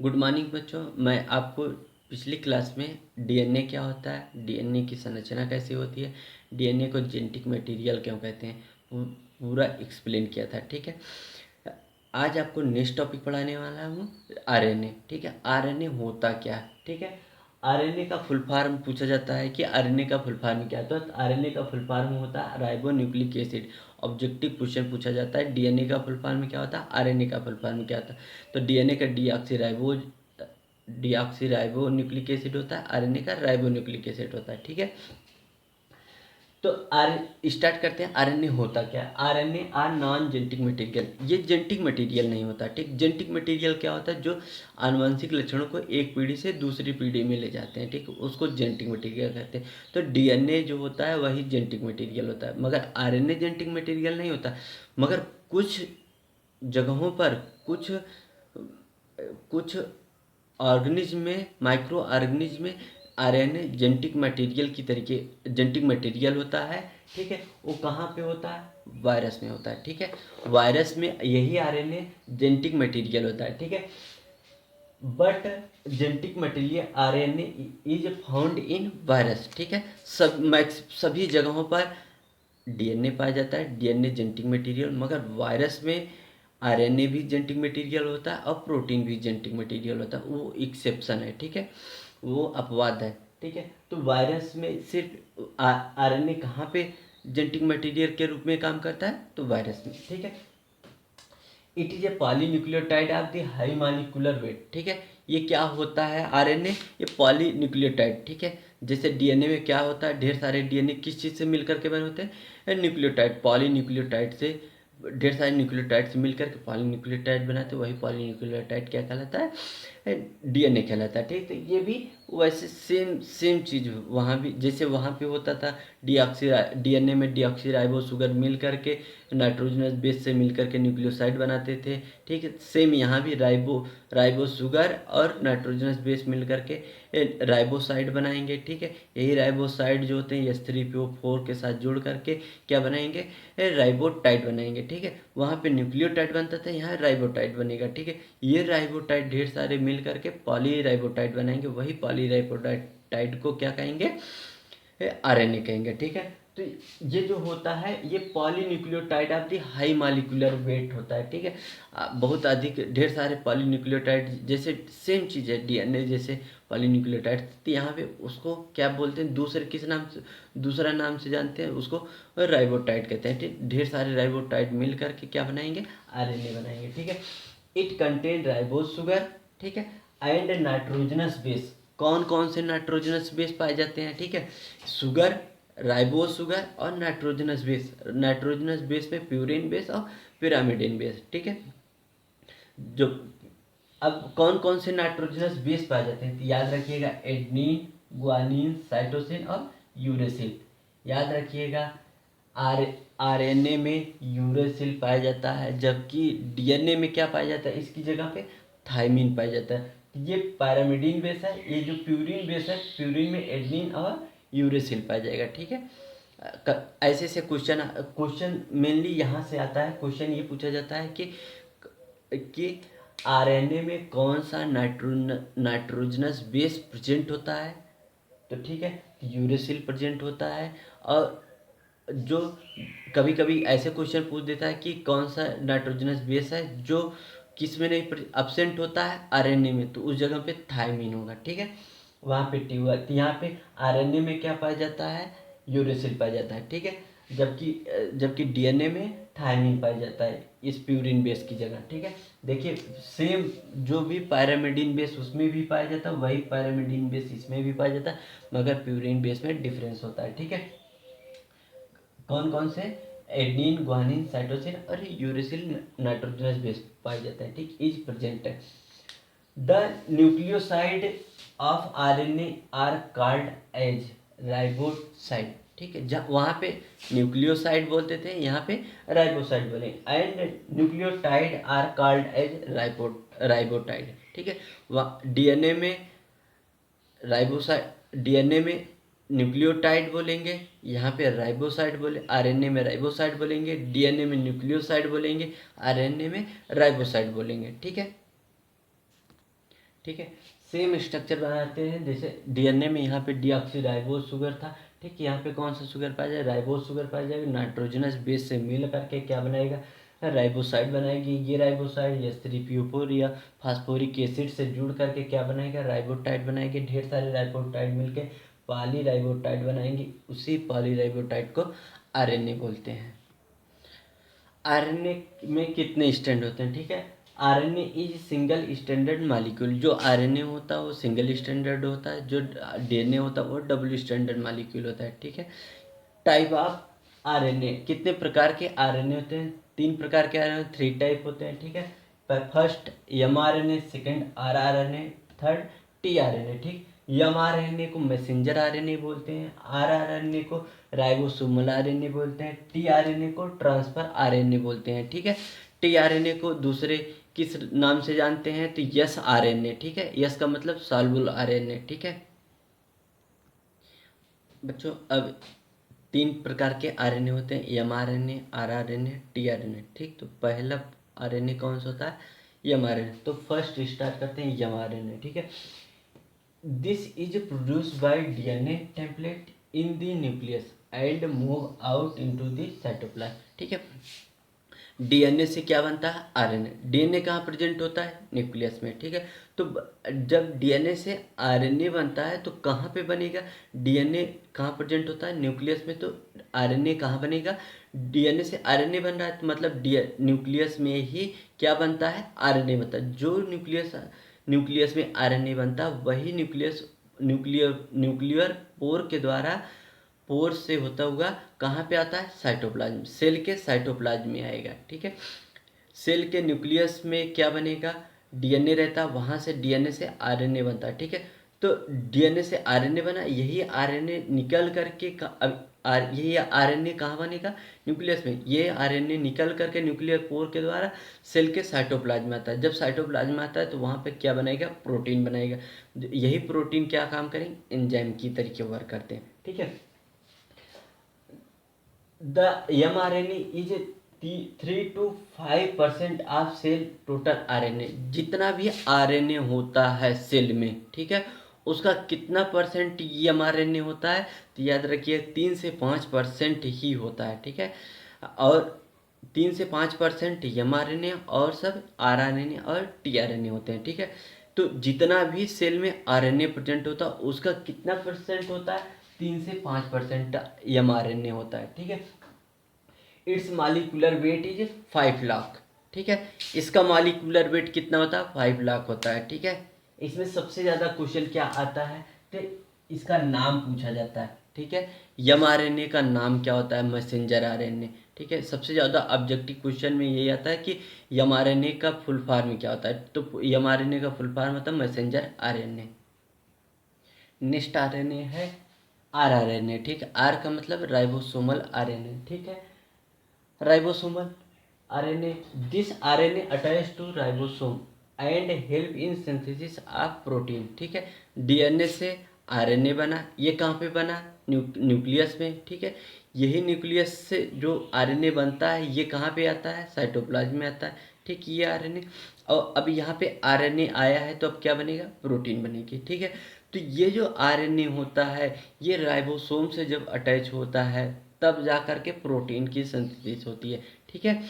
Good morning बच्चों। मैं आपको पिछली क्लास में डीएनए क्या होता है, डीएनए की संरचना कैसी होती है, डीएनए को जेनेटिक मटेरियल क्यों कहते हैं, पूरा एक्सप्लेन किया था। ठीक है, आज आपको नेक्स्ट टॉपिक पढ़ाने वाला हूँ आरएनए। ठीक है, आरएनए होता क्या है। ठीक है, आरएनए का फुल फॉर्म पूछा जाता है कि आरएनए का फुल फॉर्म क्या है, तो आरएनए का फुल फॉर्म होता है ribo nucleic acid. Objective question पूछा जाता है डीएनए का फुल फॉर्म क्या होता है, आरएनए का फुल फॉर्म क्या होता है। तो डीएनए का डीऑक्सी राइबो न्यूक्लिक एसिड होता है, आरएनए का राइबो न्यूक्लिक एसिड होता है। ठीक है, तो आर स्टार्ट करते हैं। आरएनए होता क्या है। RNA are non genetic material, ये जेनेटिक मटेरियल नहीं होता। ठीक, जेनेटिक मटेरियल क्या होता है, जो आनुवंशिक लक्षणों को एक पीढ़ी से दूसरी पीढ़ी में ले जाते हैं। ठीक, उसको जेनेटिक मटेरियल कहते हैं। तो डीएनए जो होता है वही जेनेटिक मटेरियल होता है, मगर आरएनए जेनेटिक मटेरियल नहीं होता। मगर कुछ जगहों पर कुछ कुछ ऑर्गेनिज्म में, माइक्रो ऑर्गेनिज्म में आरएनए जेनेटिक मटेरियल की तरीके जेनेटिक मटेरियल होता है। ठीक है, वो कहाँ पे होता है, वायरस में होता है। ठीक है, वायरस में यही आरएनए जेनेटिक मटेरियल होता है। ठीक है, but genetic material RNA is found in virus. ठीक है, सभी जगहों पर डीएनए पाया जाता है, डीएनए जेनेटिक मटेरियल, मगर वायरस में आरएनए भी जेनेटिक मटेरियल होता है और प्रोटीन भी जेनेटिक मटेरियल होता है। वो एक्सेप्शन है। ठीक है, वो अपवाद है। ठीक है, तो वायरस में सिर्फ आरएनए कहाँ पे जेनेटिक मटेरियल के रूप में काम करता है, तो वायरस में। ठीक है, it is a polynucleotide of the high molecular weight. ठीक है, ये क्या होता है आरएनए, ये पॉलीन्यूक्लियोटाइड। ठीक है, जैसे डीएनए में क्या होता है, ढेर सारे डीएनए किस चीज़ से मिलकर के बने होते हैं, न्यूक्लियोटाइड, पॉलीन्यूक्लियोटाइड से, ढेर सारे न्यूक्लियोटाइड से मिलकर के पॉलीन्यूक्लियोटाइड बनाते हैं। वही पॉलीन्यूक्लियोटाइड क्या कहलाता है, डीएनए कहलाता है। ठीक, तो ये भी वैसे सेम सेम चीज़ वहाँ भी, जैसे वहाँ पे होता था डीऑक्सी डीएनए में डीऑक्सी राइबो शुगर मिल करके नाइट्रोजनस बेस से मिलकर के न्यूक्लियोसाइड बनाते थे। ठीक है, सेम यहाँ भी राइबो शुगर और नाइट्रोजनस बेस मिल करके राइबोसाइड बनाएंगे। ठीक है, यही राइबोसाइड जो होते हैं H3PO4 के साथ जोड़ करके क्या बनाएंगे, राइबोटाइड बनाएंगे। ठीक है, वहाँ पे न्यूक्लियोटाइड बनता था, यहाँ राइबोटाइड बनेगा। ठीक है, ये राइबोटाइड ढेर सारे मिल करके पॉलीराइबोटाइड बनाएंगे। वही पॉलीराइबोटाइड को क्या कहेंगे, आरएनए कहेंगे। ठीक है, तो ये जो होता है ये polynucleotide of the high molecular weight होता है। ठीक है, बहुत अधिक ढेर सारे पॉलीन्यूक्लियोटाइड, जैसे सेम चीज़ है डीएनए जैसे पॉलीन्यूक्लियोटाइड, तो यहाँ पे उसको क्या बोलते हैं, दूसरा नाम से जानते हैं उसको, राइबोटाइड कहते हैं। ठीक, ढेर सारे राइबोटाइड मिल करके क्या बनाएंगे, आरएनए बनाएंगे। ठीक है, इट कंटेन राइबोज शुगर। ठीक है, एंड नाइट्रोजनस बेस। कौन कौन से नाइट्रोजनस बेस पाए जाते हैं, ठीक है, शुगर, राइबोज शुगर और नाइट्रोजनस बेस। नाइट्रोजनस बेस में प्यूरिन बेस और पिरामिडिन बेस। ठीक है, जो अब कौन कौन से नाइट्रोजनस बेस पाए जाते हैं, तो याद रखिएगा एडनिन, ग्वानिन, साइटोसिन और यूरेसिल। याद रखिएगा आर आरएनए में यूरेसिल पाया जाता है, जबकि डीएनए में क्या पाया जाता है, इसकी जगह पे थायमिन पाया जाता है। ये पैरामिडीन बेस है, ये जो प्यूरिन बेस है, प्यूरिन में एडनिन और यूरेसिल पाया जाएगा। ठीक है, ऐसे से क्वेश्चन मेनली यहाँ से आता है। क्वेश्चन ये पूछा जाता है कि आरएनए में कौन सा नाइट्रोजनस बेस प्रेजेंट होता है, तो ठीक है, यूरेसिल प्रेजेंट होता है। और जो कभी कभी ऐसे क्वेश्चन पूछ देता है कि कौन सा नाइट्रोजनस बेस है जो किस में नहीं अब्सेंट होता है, आरएनए में, तो उस जगह पे थायमिन होगा। ठीक है, वहाँ पे टी हुआ, तो यहाँ पे आरएनए में क्या पाया जाता है, यूरेसिल पाया जाता है। ठीक है, जबकि डीएनए में थायमिन पाया जाता है इस प्यूरिन बेस की जगह। ठीक है, देखिए सेम जो भी पैरामिडिन बेस उसमें भी पाया जाता है, वही पैरामिडिन बेस इसमें भी पाया जाता है, मगर प्यूरिन बेस में डिफरेंस होता है। ठीक है, कौन कौन से, एडनिन, ग्वानिन, साइटोसिन और यूरेसिल नाइट्रोजनस बेस पाए जाते हैं। ठीक, इज प्रेजेंट है। The nucleoside of RNA are called as riboside. ठीक है, जहाँ वहाँ पे न्यूक्लियोसाइड बोलते थे, यहाँ पे राइबोसाइड बोले। And nucleotide are called as ribotide. ठीक है, वहाँ डीएनए में न्यूक्लियोटाइड बोलेंगे, यहाँ पे राइबोसाइड बोले, आरएनए में राइबोसाइड बोलेंगे, डीएनए में न्यूक्लियोसाइड बोलेंगे, आरएनए में राइबोसाइड बोलेंगे। ठीक है, ठीक है। सेम स्ट्रक्चर बनाते हैं, जैसे डीएनए में यहाँ पे डीऑक्सीराइबोस शुगर था, ठीक है, यहाँ पे कौन सा शुगर पाया जाएगा, राइबोस शुगर पाया जाएगा, नाइट्रोजनस बेस से मिल करके क्या बनाएगा, राइबोसाइड बनाएगी। ये राइबोसाइड S3PO4 या फास्फोरिक एसिड से जुड़ करके क्या बनाएगा, राइबोटाइड बनाएंगे। ढेर सारे राइबोटाइड मिलके पॉलीराइबोटाइड बनाएंगे। उसी पॉलीराइबोटाइड को आरएनए बोलते हैं। आरएनए में कितने स्टैंड होते हैं, ठीक है। RNA is single standard molecule. जो आरएनए होता है वो सिंगल स्टैंडर्ड होता है, जो डीएनए होता है वो डबल स्टैंडर्ड मॉलिक्यूल होता है, ठीक है। टाइप ऑफ आरएनए, कितने प्रकार के आरएनए होते हैं, 3 प्रकार के आरएनए, 3 टाइप होते हैं, ठीक है। First mRNA, second rRNA, third tRNA, ठीक। mRNA को मैसेंजर आरएनए बोलते हैं, rRNA को राइबोसोमल आरएनए बोलते हैं, tRNA को ट्रांसफर आरएनए बोलते हैं, ठीक है। tRNA को दूसरे किस नाम से जानते हैं, तो यस आरएनए, ठीक है। यस का मतलब सॉल्युबल आरएनए, ठीक है। बच्चों अब 3 प्रकार के आरएनए होते हैं, mRNA, rRNA, tRNA, ठीक। तो पहला आरएनए कौन सा होता है, mRNA। तो फर्स्ट स्टार्ट करते हैं mRNA, ठीक है। This is produced by DNA template in the nucleus and move out into the cytoplasm, ठीक है। डीएनए से क्या बनता है, आरएनए। डीएनए कहाँ प्रेजेंट होता है, न्यूक्लियस में, ठीक है। तो जब डीएनए से आरएनए बनता है तो कहाँ पे बनेगा, डीएनए कहाँ प्रेजेंट होता है, न्यूक्लियस में। तो आरएनए कहाँ बनेगा, डीएनए से आरएनए बन रहा है तो मतलब न्यूक्लियस में ही क्या बनता है, आरएनए बनता है। जो न्यूक्लियस में आरएनए बनता है वही न्यूक्लियर पोर के द्वारा, पोर से होता हुआ कहाँ पे आता है, साइटोप्लाज्म, सेल के साइटोप्लाज्म में आएगा, ठीक है। सेल के न्यूक्लियस में क्या बनेगा, डीएनए रहता है, वहाँ से डीएनए से आरएनए बनता है, ठीक है। तो डीएनए से आरएनए बना, यही आरएनए निकल करके यही आरएनए कहाँ बनेगा, न्यूक्लियस में। ये आरएनए निकल करके न्यूक्लियर पोर के द्वारा सेल के साइटोप्लाज्म में आता है। जब साइटोप्लाज्म में आता है तो वहाँ पे क्या बनाएगा, प्रोटीन बनाएगा। यही प्रोटीन क्या काम करेंगे, एंजाइम की तरीके वर्क करते हैं, ठीक है। The mRNA is 3 to 5% of cell total RNA. जितना भी आरएनए होता है सेल में, ठीक है, उसका कितना परसेंट mRNA होता है, तो याद रखिए 3 से 5% ही होता है, ठीक है। और 3 से 5% mRNA और सब rRNA और tRNA होते हैं, ठीक है। तो जितना भी सेल में आरएनए प्रेजेंट होता है उसका कितना परसेंट होता है, 3 से 5% mRNA होता है, ठीक है। It's molecular weight is 5 lakh, ठीक है। इसका मॉलिक्यूलर वेट कितना होता है, 5 लाख होता है, ठीक है। इसमें सबसे ज़्यादा क्वेश्चन क्या आता है, तो इसका नाम पूछा जाता है, ठीक है। mRNA का नाम क्या होता है, मैसेंजर आरएनए, ठीक है। सबसे ज़्यादा ऑब्जेक्टिव क्वेश्चन में यही आता है कि mRNA का फुल फॉर्म क्या होता है, तो mRNA का फुल फॉर्म होता है मैसेंजर आरएनए। नेक्स्ट आरएनए है rRNA, ठीक है। आर का मतलब राइबोसोमल आरएनए, ठीक है। Ribosomal RNA, this RNA attach to ribosome and help in synthesis of protein, ठीक है। डीएनए से आरएनए बना, ये कहाँ पे बना, न्यूक्लियस में, ठीक है। यही न्यूक्लियस से जो आरएनए बनता है ये कहाँ पे आता है, साइटोप्लाज्म में आता है, ठीक। ये आरएनए, और अब यहाँ पे आरएनए आया है तो अब क्या बनेगा, प्रोटीन बनेगी, ठीक है। तो ये जो आरएनए होता है ये राइबोसोम से जब अटैच होता है तब जा कर के प्रोटीन की सिंथेसिस होती है, ठीक है।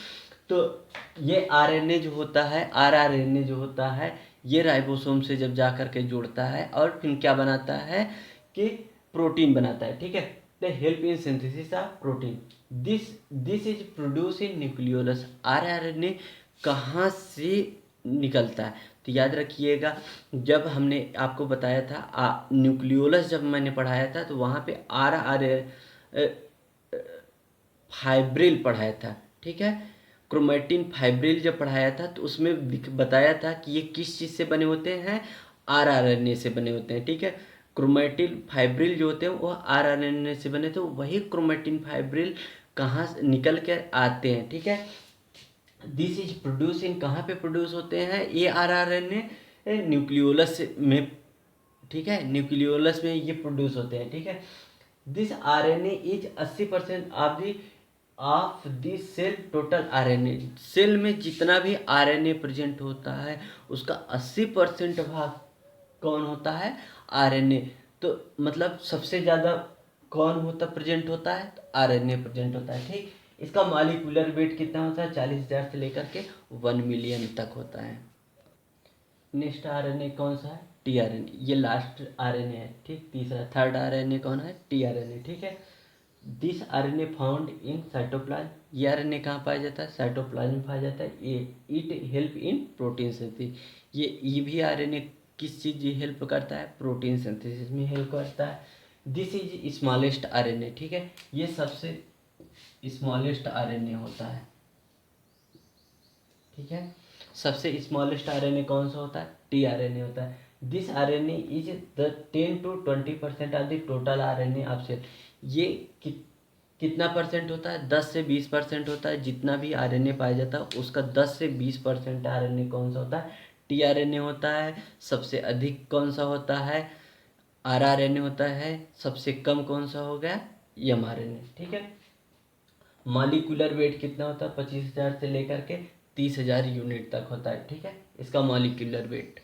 तो ये आरएनए जो होता है, rRNA जो होता है, ये राइबोसोम से जब जा कर के जुड़ता है और फिर क्या बनाता है कि प्रोटीन बनाता है, ठीक है। The help in synthesis of protein, this is produce in nucleolus. rRNA कहाँ से निकलता है, तो याद रखिएगा जब हमने आपको बताया था न्यूक्लियोलस जब मैंने पढ़ाया था तो वहाँ पे फाइब्रिल पढ़ाया था, ठीक है। क्रोमेटिन फाइब्रिल जब पढ़ाया था तो उसमें बताया था कि ये किस चीज़ से बने होते हैं, rRNA से बने होते हैं, ठीक है। क्रोमेटिन फाइब्रिल जो होते हैं वो rRNA से बने, तो वही क्रोमेटिन फाइब्रिल कहाँ से निकल कर आते हैं, ठीक है। दिस इज प्रोड्यूस इन, कहाँ पे प्रोड्यूस होते हैं ये rRNA, न्यूक्लियोलस में, ठीक है। न्यूक्लियोलस में ये प्रोड्यूस होते हैं, ठीक है। This RNA is 80% of the of the cell total RNA. Cell में जितना भी आरएनए प्रेजेंट होता है उसका 80% भाग कौन होता है, आरएनए। तो मतलब सबसे ज़्यादा कौन होता प्रेजेंट होता है, तो आरएनए प्रेजेंट होता है। ठीक, इसका मॉलिक्यूलर वेट कितना होता है, 40,000 से लेकर के 1 मिलियन तक होता है। नेक्स्ट आरएनए कौन सा है, टीआरएनए। ये लास्ट आरएनए है। ठीक, तीसरा थर्ड आरएनए कौन है, टीआरएनए। ठीक है, this RNA found in cytoplasm. ये आरएनए कहाँ पाया जाता है, साइटोप्लाज्म में पाया जाता है। ये it help in protein synthesis. ये भी आरएनए किस चीज़ हेल्प करता है, प्रोटीन सिंथेसिस में हेल्प करता है। This is smallest RNA. ठीक है, ये सबसे स्मॉलेस्ट आरएनए होता है। ठीक है, सबसे स्मॉलेस्ट आरएनए कौन सा होता है, टीआरएनए होता है। This RNA is the 10 to 20% of the total RNA of cell. ये कितना परसेंट होता है, 10 से 20% होता है। जितना भी आरएनए पाया जाता है उसका 10 से 20% आरएनए कौन सा होता है, टीआरएनए होता है। सबसे अधिक कौन सा होता है, आरआरएनए होता है। सबसे कम कौन सा हो गया, एमआरएनए। ठीक है, मॉलिक्यूलर वेट कितना होता है, 25,000 से लेकर के 30,000 यूनिट तक होता है। ठीक है, इसका मॉलिक्यूलर वेट।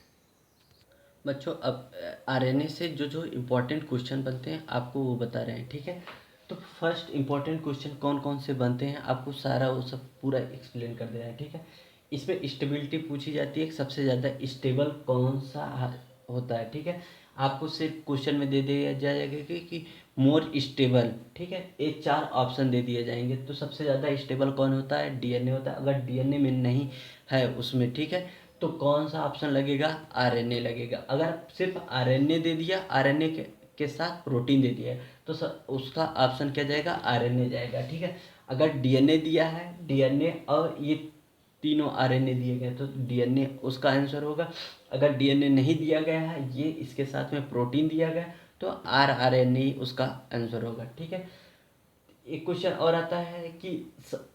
बच्चों अब आरएनए से जो जो इम्पोर्टेंट क्वेश्चन बनते हैं आपको वो बता रहे हैं। ठीक है, तो फर्स्ट इम्पोर्टेंट क्वेश्चन कौन कौन से बनते हैं आपको सारा वो सब पूरा एक्सप्लेन कर दे रहे हैं। ठीक है, इसमें स्टेबिलिटी पूछी जाती है, सबसे ज़्यादा स्टेबल कौन सा होता है। ठीक है, आपको सिर्फ क्वेश्चन में दे दिया जाएगा कि मोर स्टेबल। ठीक है, ये 4 ऑप्शन दे दिए जाएंगे। तो सबसे ज़्यादा स्टेबल कौन होता है, डीएनए होता है। अगर डीएनए में नहीं है उसमें, ठीक है, तो कौन सा ऑप्शन लगेगा, आरएनए लगेगा। अगर सिर्फ आरएनए दे दिया, आरएनए के साथ प्रोटीन दे दिया तो उसका ऑप्शन क्या जाएगा, आरएनए जाएगा। ठीक है, अगर डीएनए दिया है, डीएनए और ये तीनों आरएनए दिए गए तो डीएनए उसका आंसर होगा। अगर डीएनए नहीं दिया गया है, ये इसके साथ में प्रोटीन दिया गया तो आरआरएनए उसका आंसर होगा। ठीक है, एक क्वेश्चन और आता है कि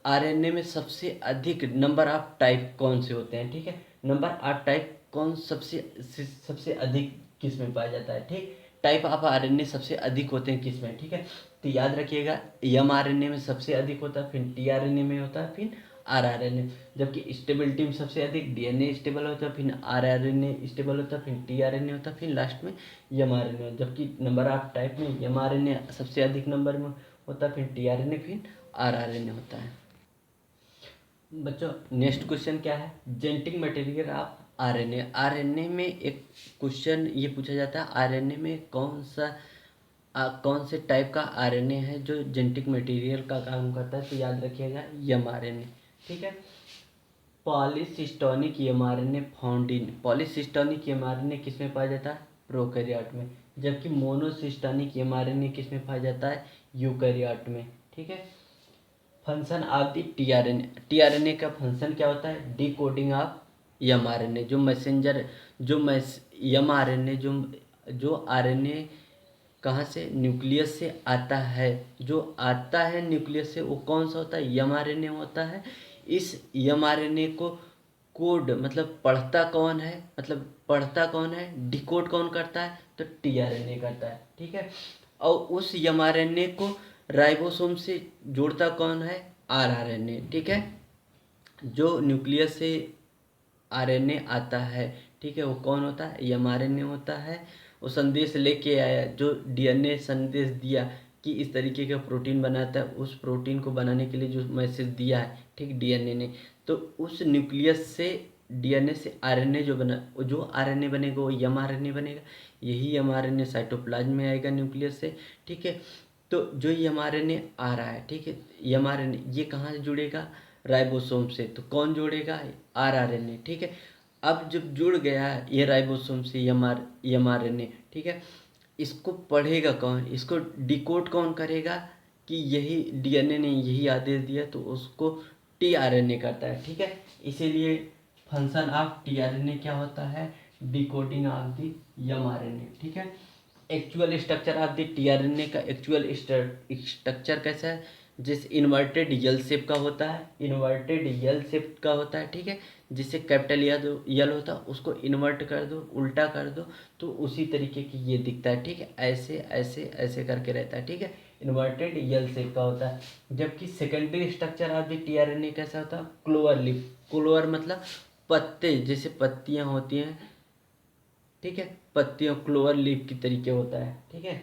आरएनए में सबसे अधिक नंबर ऑफ टाइप कौन से होते हैं। ठीक है, नंबर ऑफ टाइप कौन सबसे अधिक किस में पाया जाता है। ठीक, टाइप ऑफ आरएनए सबसे अधिक होते हैं किस में। ठीक है, तो याद रखिएगा एमआरएनए में सबसे अधिक होता है, फिर टीआरएनए में होता है, फिर आरआरएनए। जबकि स्टेबिलिटी में सबसे अधिक डीएनए स्टेबल होता है, फिर आरआरएनए स्टेबल होता है, फिर टीआरएनए होता है, फिर लास्ट में एमआरएनए। जबकि नंबर ऑफ टाइप में एमआरएनए सबसे अधिक नंबर में होता है, फिर टीआरएनए, फिर आरआरएनए होता है। बच्चों नेक्स्ट क्वेश्चन क्या है, genetic material of RNA. RNA में एक क्वेश्चन ये पूछा जाता है, आरएनए में कौन से टाइप का आरएनए है जो जेनेटिक मटेरियल का काम करता है। तो याद रखिएगा एमआरएनए। ठीक है, पॉलीसिस्टोनिक एमआरएनए फाउंड इन। पॉलीसिस्टोनिक एमआरएनए किस में पाया जाता है, प्रोकैरियोट में। जबकि मोनोसिस्टोनिक एमआरएनए किस में पाया जाता है, यूकैरियोट में। ठीक है, function of the tRNA. TRNA का फंक्शन क्या होता है, डिकोडिंग ऑफ एमआरएनए। जो मैसेंजर जो एमआरएनए जो आरएनए कहाँ से, न्यूक्लियस से आता है। जो आता है न्यूक्लियस से वो कौन सा होता है, एमआरएनए होता है। इस एमआरएनए को कोड मतलब पढ़ता कौन है, डिकोड कौन करता है, तो टीआरएनए करता है। ठीक है, और उस एमआरएनए को राइबोसोम से जोड़ता कौन है, आरआरएनए। ठीक है, जो न्यूक्लियस से आरएनए आता है, ठीक है, वो कौन होता है, एमआरएनए होता है। वो संदेश लेके आया, जो डीएनए संदेश दिया कि इस तरीके का प्रोटीन बनाता है, उस प्रोटीन को बनाने के लिए जो मैसेज दिया है, ठीक, डीएनए ने, तो उस न्यूक्लियस से डीएनए से आरएनए जो आरएनए बनेगा वो एमआरएनए बनेगा। यही एमआरएनए साइटोप्लाज्म में आएगा न्यूक्लियस से। ठीक है, तो जो एमआरएनए आ रहा है, ठीक है, एमआरएनए ये कहाँ से जुड़ेगा, राइबोसोम से। तो कौन जोड़ेगा, आरआरएनए। ठीक है, अब जब जुड़ गया ये राइबोसोम से एमआरएनए, ठीक है, इसको पढ़ेगा कौन, इसको डिकोड कौन करेगा कि यही डीएनए ने यही आदेश दिया, तो उसको टीआरएनए करता है। ठीक है, इसीलिए फंक्शन ऑफ टीआरएनए क्या होता है, डिकोडिंग ऑफ द एमआरएनए। ठीक है, actual structure of the tRNA का एक्चुअल स्ट्रक्चर कैसा है, जिस इन्वर्टेड यल शेप का होता है, इन्वर्टेड यल शेप का होता है। ठीक है, जिससे कैपिटल यल होता है उसको इन्वर्ट कर दो, उल्टा कर दो, तो उसी तरीके की ये दिखता है। ठीक है, ऐसे ऐसे ऐसे करके रहता है। ठीक है, इन्वर्टेड यल शेप का होता है। जबकि secondary structure of the tRNA कैसा होता है, क्लोवर लीफ। क्लोवर मतलब पत्ते, जैसे पत्तियां होती हैं, ठीक है, पत्तियों क्लोवर लीफ की तरीके होता है, ठीक है।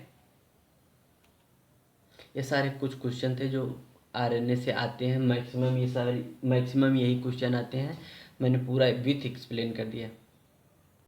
ये सारे कुछ क्वेश्चन थे जो आरएनए से आते हैं, मैक्सिमम यही क्वेश्चन आते हैं। मैंने पूरा विथ एक्सप्लेन कर दिया।